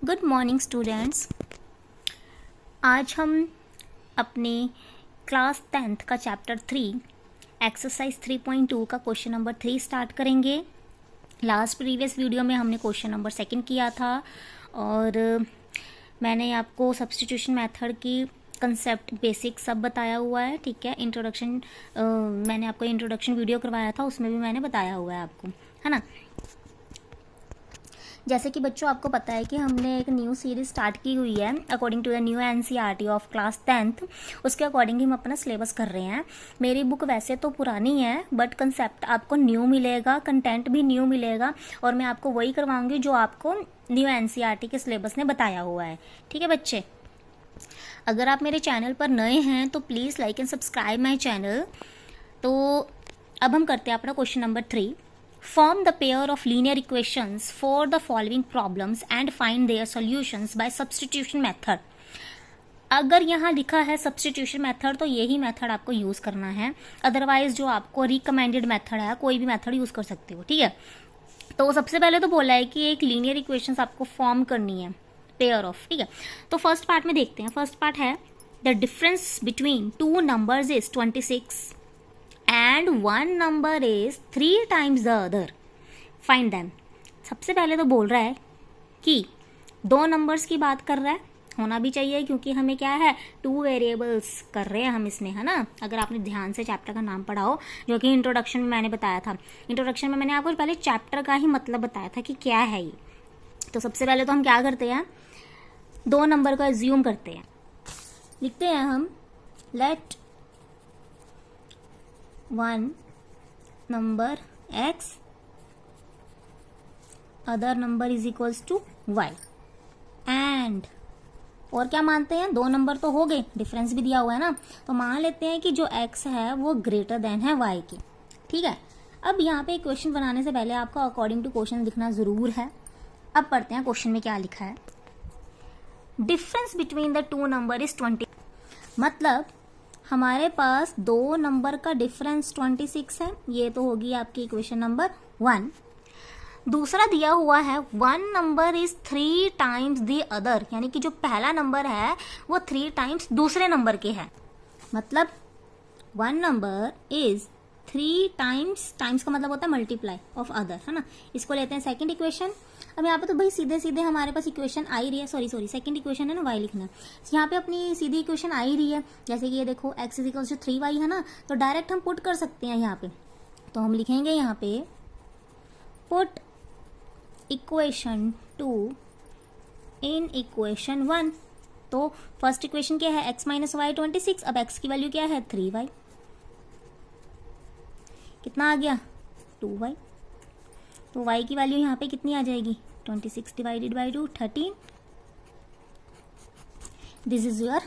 Good morning students. आज हम अपने क्लास 10th का चैप्टर 3 एक्सरसाइज 3.2 का क्वेश्चन नंबर 3 स्टार्ट करेंगे। लास्ट प्रीवियस वीडियो में हमने क्वेश्चन नंबर 2 किया था और मैंने आपको सब्स्टिट्यूशन मेथड की कंसेप्ट बेसिक सब बताया हुआ है। ठीक है, इंट्रोडक्शन मैंने आपको इंट्रोडक्शन वीडियो करवाया था, उसमें भी मैंने बताया हुआ है आपको, है ना। जैसे कि बच्चों आपको पता है कि हमने एक न्यू सीरीज स्टार्ट की हुई है according to the new NCERT of class 10th। उसके अकॉर्डिंग हम अपना सिलेबस कर रहे हैं। मेरी बुक वैसे तो पुरानी है बट कंसेप्ट आपको न्यू मिलेगा, कंटेंट भी न्यू मिलेगा और मैं आपको वही करवाऊंगी जो आपको न्यू एनसीईआरटी के सिलेबस ने बताया हुआ है। ठीक है बच्चे, अगर आप मेरे चैनल पर नए हैं तो please like and subscribe my channel. तो अब हम करते हैं अपना question number 3। Form the pair of linear equations for the following problems and find their solutions by substitution method। अगर यहाँ लिखा है सब्स्टिट्यूशन मेथड तो यही मेथड आपको यूज़ करना है, अदरवाइज जो आपको रिकमेंडेड मेथड है कोई भी मेथड यूज़ कर सकते हो। ठीक है, तो सबसे पहले तो बोला है कि एक लीनियर इक्वेशंस आपको फॉर्म करनी है पेयर ऑफ। ठीक है, तो फर्स्ट पार्ट में देखते हैं। फर्स्ट पार्ट है the difference between two numbers is 26 and one number is 3 times the other, find them। सबसे पहले तो बोल रहा है कि दो नंबर्स की बात कर रहा है, होना भी चाहिए क्योंकि हमें क्या है, टू वेरिएबल्स कर रहे हैं हम इसमें, है ना। अगर आपने ध्यान से चैप्टर का नाम पढ़ा हो, जो कि इंट्रोडक्शन में मैंने बताया था। इंट्रोडक्शन में मैंने आपको पहले चैप्टर का ही मतलब बताया था कि क्या है ये। तो सबसे पहले तो हम क्या करते हैं, दो नंबर को एज्यूम करते हैं। लिखते हैं हम late one number x other number is equals to y and और क्या मानते हैं, दो नंबर तो हो गए, डिफरेंस भी दिया हुआ है ना, तो मान लेते हैं कि जो x है वो ग्रेटर देन है y के। ठीक है, अब यहाँ पे क्वेश्चन बनाने से पहले आपको अकॉर्डिंग टू क्वेश्चन लिखना जरूर है। अब पढ़ते हैं क्वेश्चन में क्या लिखा है। Difference between the two number is 20, मतलब हमारे पास दो नंबर का डिफरेंस 26 है। ये तो होगी आपकी इक्वेशन नंबर 1। दूसरा दिया हुआ है one number is 3 times the other, यानी कि जो पहला नंबर है वो 3 टाइम्स दूसरे नंबर के है। मतलब one number is 3 times, times का मतलब होता है मल्टीप्लाई ऑफ अदर, है ना। इसको लेते हैं सेकंड इक्वेशन। अब यहाँ पे तो भाई सीधे सीधे हमारे पास इक्वेशन आ ही रही है, सॉरी सेकंड इक्वेशन है ना, y लिखना है। यहाँ पे अपनी सीधी इक्वेशन आ ही रही है, जैसे कि ये देखो x is equal to 3y है ना, तो डायरेक्ट हम पुट कर सकते हैं यहाँ पे। तो हम लिखेंगे यहाँ पे पुट इक्वेशन 2 इन इक्वेशन 1। तो फर्स्ट इक्वेशन क्या है, x माइनस वाई 26। अब x की वैल्यू क्या है 3y, कितना आ गया 2y। तो y की वैल्यू यहाँ पे कितनी आ जाएगी, 26 divided by 2 13। This is your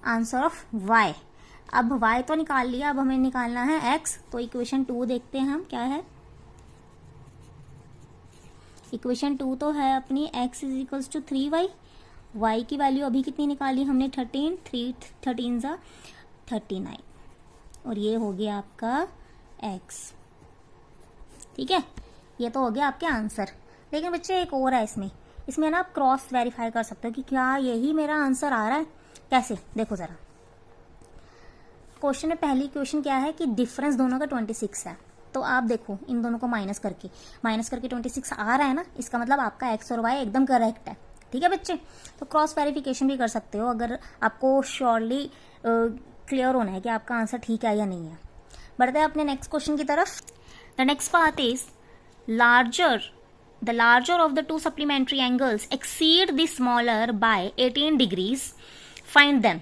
answer of y। अब y तो निकाल लिया, अब हमें निकालना है x। तो इक्वेशन 2 देखते हैं हम क्या है। इक्वेशन 2 तो है अपनी x is equals to 3y। y की वैल्यू अभी कितनी निकाली हमने 13, 3 13 सा 39 और ये हो गया आपका x। ठीक है, ये तो हो गया आपके आंसर। लेकिन बच्चे एक और है इसमें ना आप क्रॉस वेरीफाई कर सकते हो कि क्या यही मेरा आंसर आ रहा है। कैसे, देखो जरा। क्वेश्चन में पहली क्वेश्चन क्या है कि डिफरेंस दोनों का 26 है। तो आप देखो इन दोनों को माइनस करके 26 आ रहा है ना, इसका मतलब आपका x और y एकदम करेक्ट है। ठीक है बच्चे, तो क्रॉस वेरिफिकेशन भी कर सकते हो अगर आपको श्योरली क्लियर होना है कि आपका आंसर ठीक है या नहीं है। बढ़ते हैं अपने नेक्स्ट क्वेश्चन की तरफ। The next part is the larger of the two supplementary angles exceed the smaller by 18 degrees, find them।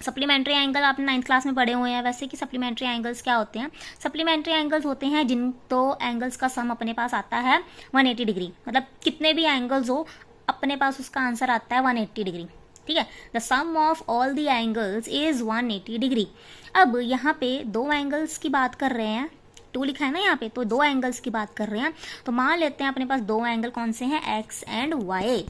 Supplementary angle आपने 9th क्लास में पढ़े हुए हैं। वैसे कि सप्लीमेंट्री एंगल्स क्या होते हैं, सप्लीमेंट्री एंगल्स होते हैं जिन दो एंगल्स का सम अपने पास आता है 180 डिग्री। मतलब कितने भी एंगल्स हो अपने पास उसका आंसर आता है 180 डिग्री। ठीक है, the sum of all the angles is 180 degree. अब यहाँ पे दो एंगल्स की बात कर रहे हैं, 2 लिखा है ना यहाँ पे, तो दो एंगल्स की बात कर रहे हैं। तो मान लेते हैं अपने पास दो एंगल कौन से हैं, x एंड y।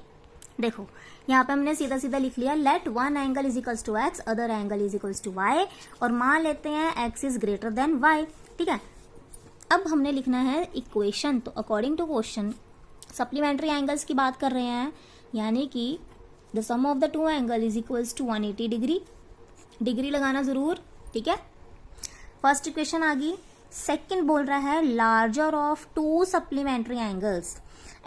देखो यहाँ पे हमने सीधा सीधा लिख लिया let one angle is equals to x other angle is equals to y और मान लेते हैं x is greater than y। ठीक है, अब हमने लिखना है इक्वेशन। तो according to question supplementary angles की बात कर रहे हैं यानी कि the sum of the two angle is equals to 180 degree. Degree लगाना जरूर, ठीक है। फर्स्ट इक्वेशन आ गई। सेकंड बोल रहा है larger of to supplementary angles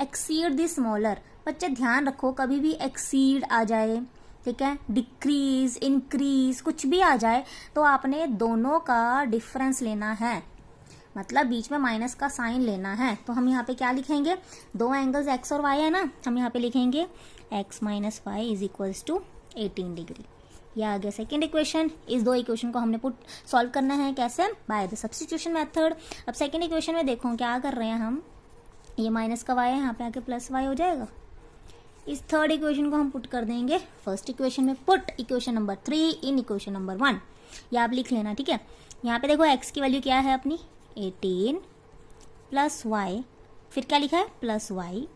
exceed the smaller. बच्चे ध्यान रखो, कभी भी एक्सीड आ जाए, ठीक है, डिक्रीज, इंक्रीज, कुछ भी आ जाए तो आपने दोनों का डिफरेंस लेना है, मतलब बीच में माइनस का साइन लेना है। तो हम यहाँ पे क्या लिखेंगे, दो एंगल्स एक्स और वाई है ना, हम यहाँ पे लिखेंगे x minus y is equals to 18 degree. ये आ गया सेकेंड इक्वेशन। इस दो इक्वेशन को हमने सॉल्व करना है कैसे, बाय द सब्स्टिट्यूशन मेथड। अब सेकेंड इक्वेशन में देखो क्या कर रहे हैं हम, ये माइनस का वाई है, यहाँ पे आके प्लस वाई हो जाएगा। इस थर्ड इक्वेशन को हम पुट कर देंगे फर्स्ट इक्वेशन में। Put equation number 3 in equation number 1, ये आप लिख लेना, ठीक है। यहाँ पे देखो x की वैल्यू क्या है अपनी 18 प्लस वाई, फिर क्या लिखा है plus y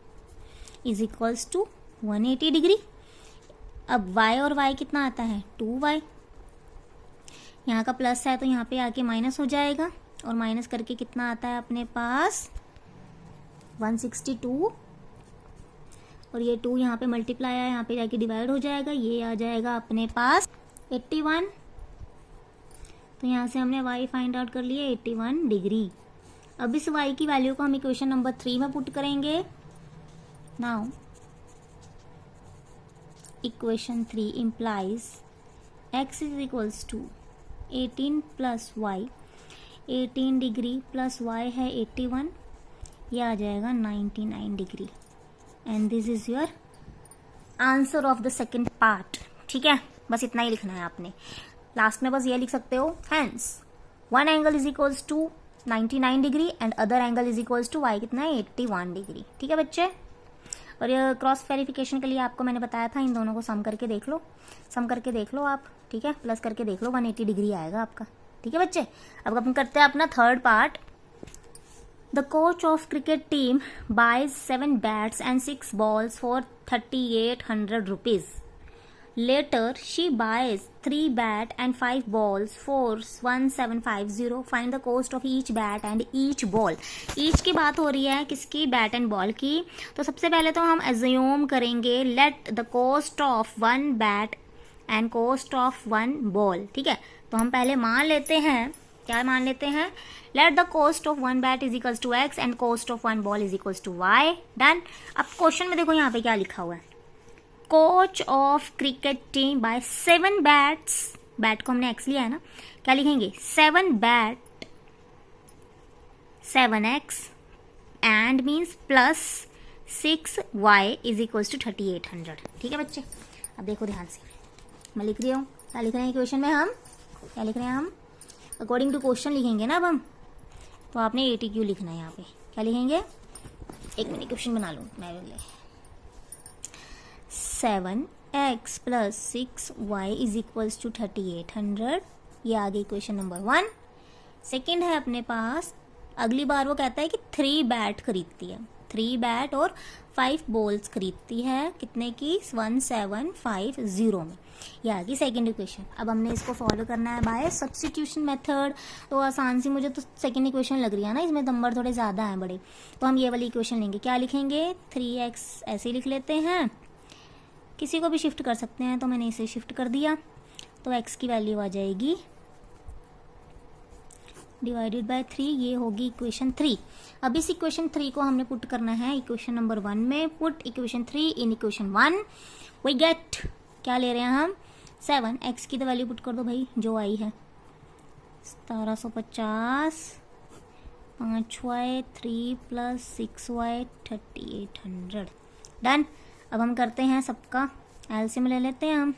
is equals to 180 degree. अब y और y कितना आता है 2y, यहाँ का प्लस है तो यहाँ पे आके माइनस हो जाएगा, और माइनस करके कितना आता है अपने पास 162, और ये 2 यहाँ पे मल्टीप्लाई है, यहाँ पे जाके डिवाइड हो जाएगा, ये आ जाएगा अपने पास 81। तो यहाँ से हमने y फाइंड आउट कर लिया 81 डिग्री। अब इस y की वैल्यू को हम इक्वेशन नंबर 3 में पुट करेंगे। Now equation 3 implies x is equals to 18 plus y, 18 degree plus y है 81, ये आ जाएगा 99 degree. And this is your answer of the second part, ठीक है। बस इतना ही लिखना है आपने, लास्ट में बस ये लिख सकते हो, hence one angle is equals to 99 degree and other angle is equals to y कितना है 81 डिग्री, ठीक है बच्चे। और ये क्रॉस वेरिफिकेशन के लिए आपको मैंने बताया था, इन दोनों को सम करके देख लो, सम करके देख लो आप, ठीक है, प्लस करके देख लो 180 डिग्री आएगा आपका, ठीक है बच्चे। अब अपन करते हैं अपना third part. The coach of cricket team buys 7 bats and 6 balls for 3,800 rupees. Later, she buys 3 bat and 5 balls for 1,750. Find the cost of each bat and each ball. Each की बात हो रही है किसकी, बैट एंड बॉल की। तो सबसे पहले तो हम assume करेंगे let the cost of 1 bat and cost of 1 ball, ठीक है। तो हम पहले मान लेते हैं, क्या मान लेते हैं, let the cost of 1 bat is equals to x and cost of 1 ball is equals to y. Done. अब क्वेश्चन में देखो यहाँ पे क्या लिखा हुआ है, coach of cricket team by 7 bats, bat को हमने x लिया है ना, क्या लिखेंगे 7 bat 7x and means plus 6y is equals to 3,800, ठीक है बच्चे। अब देखो ध्यान से, मैं लिख रही हूँ, क्या लिख रहे हैं क्वेश्चन में हम, क्या लिख रहे हैं हम, अकॉर्डिंग टू क्वेश्चन लिखेंगे ना अब हम, तो आपने ATQ लिखना है यहाँ पे, क्या लिखेंगे, एक मिनट क्वेश्चन बना लूँ मैं पहले। 7x plus 6y is equals to 3,800, ये आ गई क्वेश्चन नंबर 1। सेकेंड है अपने पास, अगली बार वो कहता है कि 3 बैट खरीदती है, 3 बैट और 5 बॉल्स खरीदती है, कितने की 1,750 में, ये आ गई सेकेंड इक्वेशन। अब हमने इसको फॉलो करना है बाय सब्स्टिट्यूशन मेथड। तो आसान सी मुझे तो सेकेंड इक्वेशन लग रही है ना, इसमें नंबर थोड़े ज़्यादा हैं बड़े, तो हम ये वाली इक्वेशन लेंगे, क्या लिखेंगे 3x ऐसे ही लिख लेते हैं, किसी को भी शिफ्ट कर सकते हैं, तो मैंने इसे शिफ्ट कर दिया, तो x की वैल्यू आ जाएगी डिवाइडेड बाय 3, ये होगी इक्वेशन 3। अब इस इक्वेशन 3 को हमने पुट करना है इक्वेशन नंबर 1 में। Put equation 3 in equation 1, we get, क्या ले रहे हैं हम 7, x की तो वैल्यू पुट कर दो भाई जो आई है 1750, 5y 3 प्लस 6y 3,800, डन। अब हम करते हैं सबका एलसीएम ले लेते हैं हम,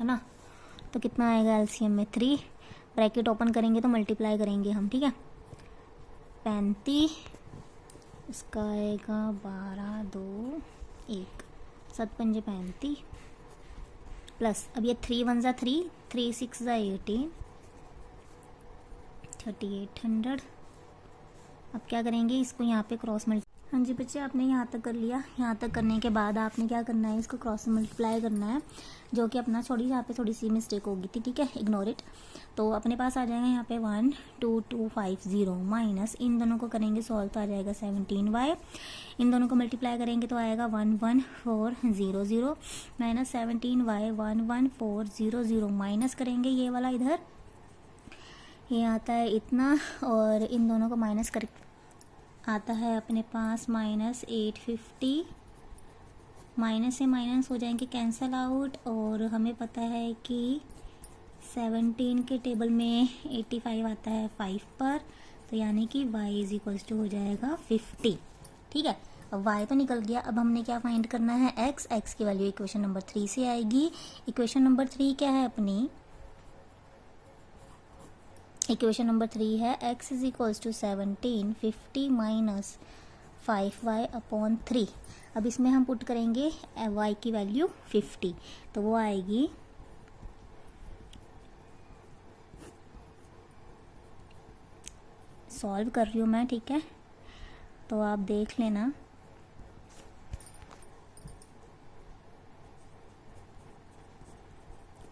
है ना, तो कितना आएगा एलसीएम में 3, ब्रैकेट ओपन करेंगे तो मल्टीप्लाई करेंगे हम, ठीक है, 35, इसका आएगा 12 2 1, 7 पंजे 35 प्लस, अब ये 3 1 जा 3, 3 6 जा 18, 3,800। अब क्या करेंगे, इसको यहाँ पे क्रॉस मल्टी, हाँ जी बच्चे, आपने यहाँ तक कर लिया। यहाँ तक करने के बाद आपने क्या करना है, इसको क्रॉस मल्टीप्लाई करना है, जो कि अपना यहाँ पे थोड़ी सी मिस्टेक होगी थी, ठीक है, इग्नोर इट। तो अपने पास आ जाएगा यहाँ पे 12250 माइनस, इन दोनों को करेंगे सॉल्व तो आ जाएगा 17y, इन दोनों को मल्टीप्लाई करेंगे तो आएगा 11400 माइनस 17y 11400 माइनस करेंगे ये वाला इधर, ये आता है इतना, और इन दोनों को माइनस कर आता है अपने पास -850, माइनस से माइनस हो जाएंगे कैंसल आउट, और हमें पता है कि 17 के टेबल में 85 आता है 5 पर, तो यानी कि y इज इक्वल्स टू हो जाएगा 50। ठीक है, अब y तो निकल गया। अब हमने क्या फाइंड करना है, x की वैल्यू इक्वेशन नंबर 3 से आएगी। इक्वेशन नंबर 3 क्या है अपनी, इक्वेशन नंबर 3 है x is equals to 1750 minus 5y upon 3। अब इसमें हम पुट करेंगे y की वैल्यू 50, तो वो आएगी सॉल्व कर रही हूँ मैं, ठीक है, तो आप देख लेना।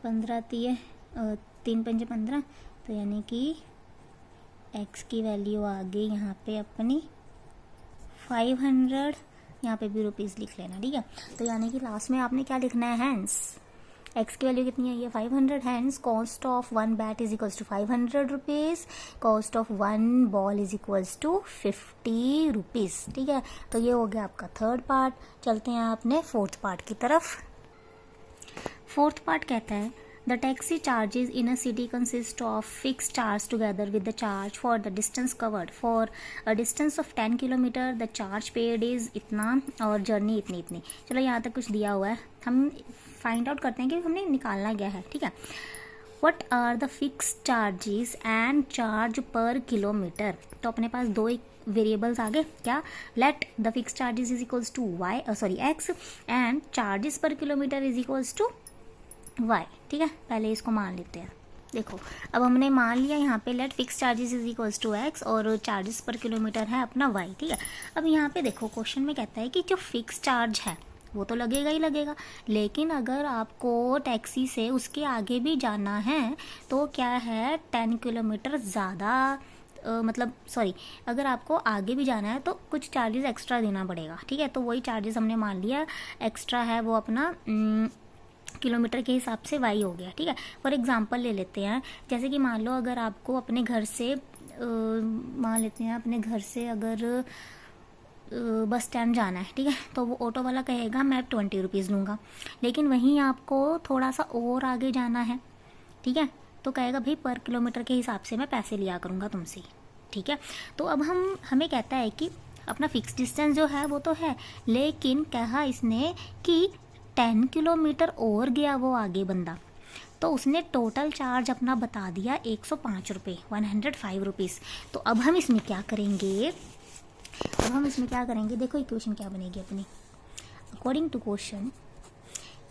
पंद्रह 3 पंजे 15, तो यानी कि x की वैल्यू आ गई यहाँ पे अपनी 500, यहाँ पे भी रुपीज़ लिख लेना, ठीक है। तो यानी कि लास्ट में आपने क्या लिखना है, हैंस x की वैल्यू कितनी है, ये 500, hence cost of 1 bat is equals to 500 rupees, cost of 1 ball is equals to 50 rupees, ठीक है। तो ये हो गया आपका थर्ड पार्ट। चलते हैं अपने फोर्थ पार्ट की तरफ। फोर्थ पार्ट कहता है The taxi charges in a city consist of fixed charge together with the charge for the distance covered. For a distance of 10 kilometre the charge paid is इतना और journey इतनी इतनी। चलो यहाँ तक कुछ दिया हुआ है, हम फाइंड आउट करते हैं कि हमने निकालना क्या है, ठीक है। What are the fixed charges and charge per kilometre, तो अपने पास दो वेरिएबल्स आ गए, क्या, let the fixed charges is equals to x and charges per kilometre is equals to y, ठीक है। पहले इसको मान लेते हैं। देखो अब हमने मान लिया यहाँ पे let fix charges is equals to x और चार्जेस पर किलोमीटर है अपना y, ठीक है। अब यहाँ पे देखो क्वेश्चन में कहता है कि जो फिक्स चार्ज है वो तो लगेगा ही लगेगा, लेकिन अगर आपको टैक्सी से उसके आगे भी जाना है तो क्या है, 10 किलोमीटर ज़्यादा मतलब सॉरी, अगर आपको आगे भी जाना है तो कुछ चार्जेस एक्स्ट्रा देना पड़ेगा, ठीक है। तो वही चार्जेस हमने मान लिया एक्स्ट्रा है, वो अपना किलोमीटर के हिसाब से y हो गया, ठीक है। फॉर एग्जांपल ले लेते हैं, जैसे कि मान लो अगर आपको अपने घर से मान लेते हैं अपने घर से अगर बस स्टैंड जाना है, ठीक है, तो वो ऑटो वाला कहेगा मैं 20 रुपीज़ लूँगा, लेकिन वहीं आपको थोड़ा सा और आगे जाना है, ठीक है, तो कहेगा भाई पर किलोमीटर के हिसाब से मैं पैसे लिया करूँगा तुमसे, ठीक है। तो अब हमें कहता है कि अपना फिक्स डिस्टेंस जो है वो तो है, लेकिन कहा इसने कि 10 किलोमीटर और गया वो आगे बंदा, तो उसने टोटल चार्ज अपना बता दिया 105 रुपये, 105 रुपीज़। तो अब हम इसमें क्या करेंगे, देखो इक्वेशन क्या बनेगी अपनी, according to question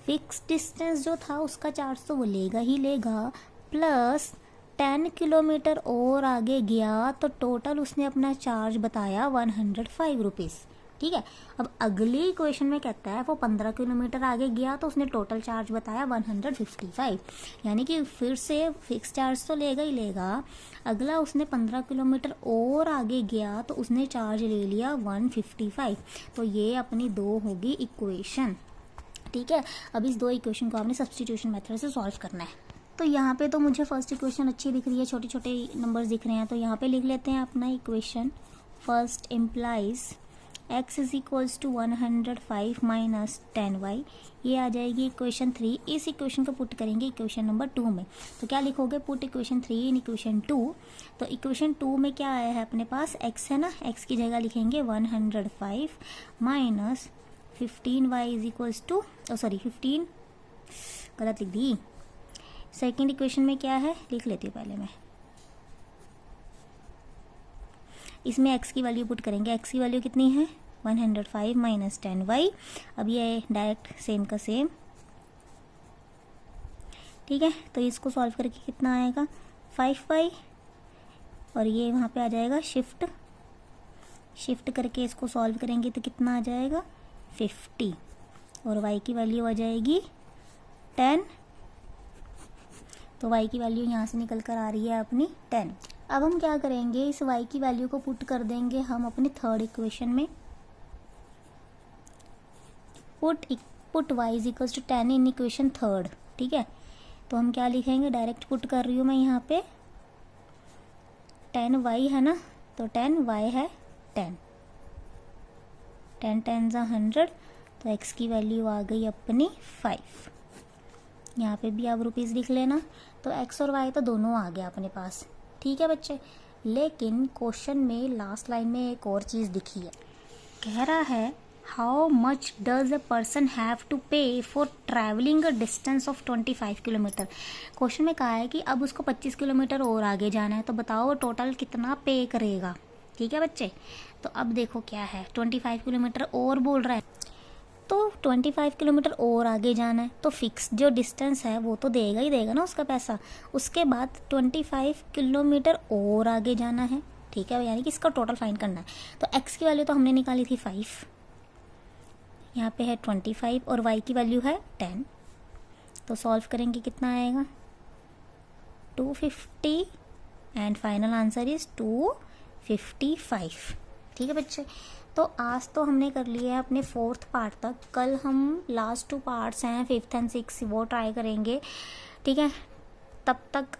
fix distance जो था उसका चार्ज तो वो लेगा ही लेगा, प्लस 10 किलोमीटर और आगे गया तो टोटल उसने अपना चार्ज बताया 105 रुपीज़, ठीक है। अब अगली इक्वेशन में कहता है वो 15 किलोमीटर आगे गया तो उसने टोटल चार्ज बताया 155, यानी कि फिर से फिक्स चार्ज तो लेगा ही लेगा, अगला उसने 15 किलोमीटर और आगे गया तो उसने चार्ज ले लिया 155। तो ये अपनी दो होगी इक्वेशन, ठीक है। अब इस दो इक्वेशन को आपने सब्स्टिट्यूशन मेथड से सॉल्व करना है। तो यहाँ पे तो मुझे फर्स्ट इक्वेशन अच्छी दिख रही है, छोटे छोटे नंबर्स दिख रहे हैं, तो यहाँ पे लिख लेते हैं अपना equation. First implies x is equals to 105 minus 10y, ये आ जाएगी इक्वेशन 3। इस इक्वेशन को पुट करेंगे इक्वेशन नंबर 2 में, तो क्या लिखोगे, पुट इक्वेशन 3 इन इक्वेशन 2। तो इक्वेशन 2 में क्या आया है अपने पास, x है ना, x की जगह लिखेंगे 105 minus 15y is equals to 15 गलत लिख दी। सेकेंड इक्वेशन में क्या है, लिख लेती हूँ पहले मैं, इसमें x की वैल्यू पुट करेंगे, x की वैल्यू कितनी है 105 माइनस 10y। अब ये डायरेक्ट सेम का सेम, ठीक है। तो इसको सॉल्व करके कितना आएगा 5y, और ये वहाँ पे आ जाएगा शिफ्ट शिफ्ट करके इसको सॉल्व करेंगे तो कितना आ जाएगा 50 और y की वैल्यू आ जाएगी 10। तो y की वैल्यू यहाँ से निकल कर आ रही है अपनी 10। अब हम क्या करेंगे, इस y की वैल्यू को पुट कर देंगे हम अपनी थर्ड इक्वेशन में। Put y is equals to 10 in equation third. ठीक है, तो हम क्या लिखेंगे, डायरेक्ट पुट कर रही हूँ मैं यहाँ पे 10y है ना, तो 10y है 10, 10 10 100, तो x की वैल्यू आ गई अपनी 5। यहाँ पे भी आप रुपीज़ लिख लेना। तो x और y तो दोनों आ गया अपने पास। ठीक है बच्चे, लेकिन क्वेश्चन में लास्ट लाइन में एक और चीज़ दिखी है। कह रहा है how much does a person have to pay for travelling a distance of 25 kilometres. Question में कहा है कि अब उसको 25 किलोमीटर और आगे जाना है, तो बताओ वो टोटल कितना पे करेगा। ठीक है बच्चे, तो अब देखो क्या है, 25 किलोमीटर और बोल रहा है, तो 25 किलोमीटर और आगे जाना है, तो फिक्स जो डिस्टेंस है वो तो देगा ही देगा ना उसका पैसा। उसके बाद 25 किलोमीटर और आगे जाना है। ठीक है, यानी कि इसका टोटल फाइंड करना है। तो x की वैल्यू तो हमने निकाली थी 5, यहाँ पे है 25 और y की वैल्यू है 10। तो सॉल्व करेंगे कितना आएगा 250 एंड फाइनल आंसर इज 255। ठीक है बच्चे, तो आज तो हमने कर लिया है अपने 4th पार्ट तक। कल हम लास्ट 2 पार्ट्स हैं 5th एंड 6th वो ट्राई करेंगे। ठीक है, तब तक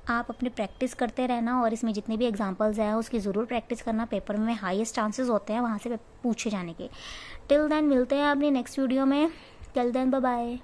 आप अपनी प्रैक्टिस करते रहना और इसमें जितने भी एग्जांपल्स हैं उसकी ज़रूर प्रैक्टिस करना। पेपर में हाईएस्ट चांसेस होते हैं वहाँ से पूछे जाने के। टिल देन मिलते हैं अपनी नेक्स्ट वीडियो में। Till then bye bye.